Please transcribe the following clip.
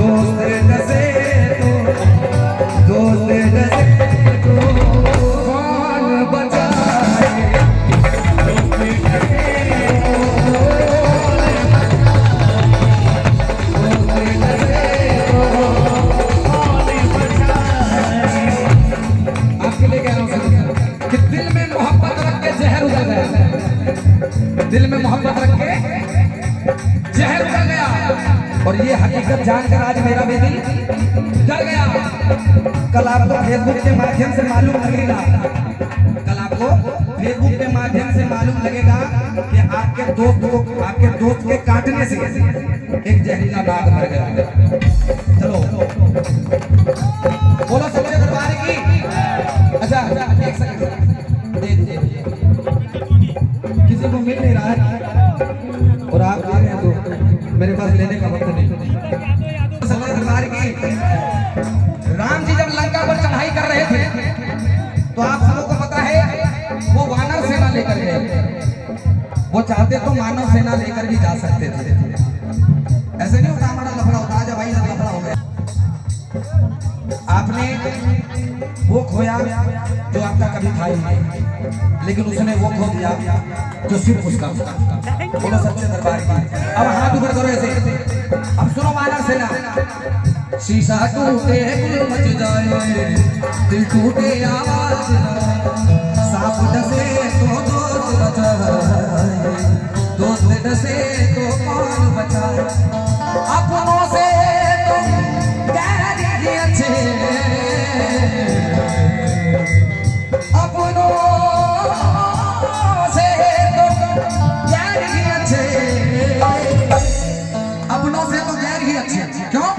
दोस्त डसे तो दोस्त डसे तो कौन बचाए दोस्त डसे दिल में मोहब्बत रख के जहर उतर गया। और ये हकीकत जानकर आज मेरा भी दिल डर गया। कल आपको फेसबुक के माध्यम से मालूम लगेगा, कल आपको फेसबुक के माध्यम से मालूम लगेगा कि आपके दोस्त के काटने से एक जहरीला नाग मर गया। चलो बोलो सच्चे दरबार की। अच्छा एक सेकंड दे दीजिए, किसी को मिल नहीं रहा है और आप दे रहे हैं तो मेरे पास लेने का वक्त नहीं। दरबार की राम जी जब लंका पर चढ़ाई कर रहे थे तो आप सबों को पता है वो वानर सेना लेकर गए। वो चाहते तो मानव सेना लेकर भी जा सकते थे। ऐसे नहीं होता हमारा लफड़ा होता जब भाई लफड़ा हो गया। आपने वो खोया जो आपका कभी था ही नहीं, लेकिन उसने वो खो दिया जो सिर्फ उसका था। बोलो सच्चे दरबार की। अब हाथ ऊपर करो ऐसे। अब सुनो वानर सेना। शीशा टूटे गुल मच जाए, दिल टूटे आवाज सांप डसे तो दोस्त बचाए, दोस्त डसे तो कौन बचाए। अपनों से तो गैर ही अच्छे, अपनों से तो गैर ही अच्छे, अपनों से तो गैर ही अच्छे। क्यों?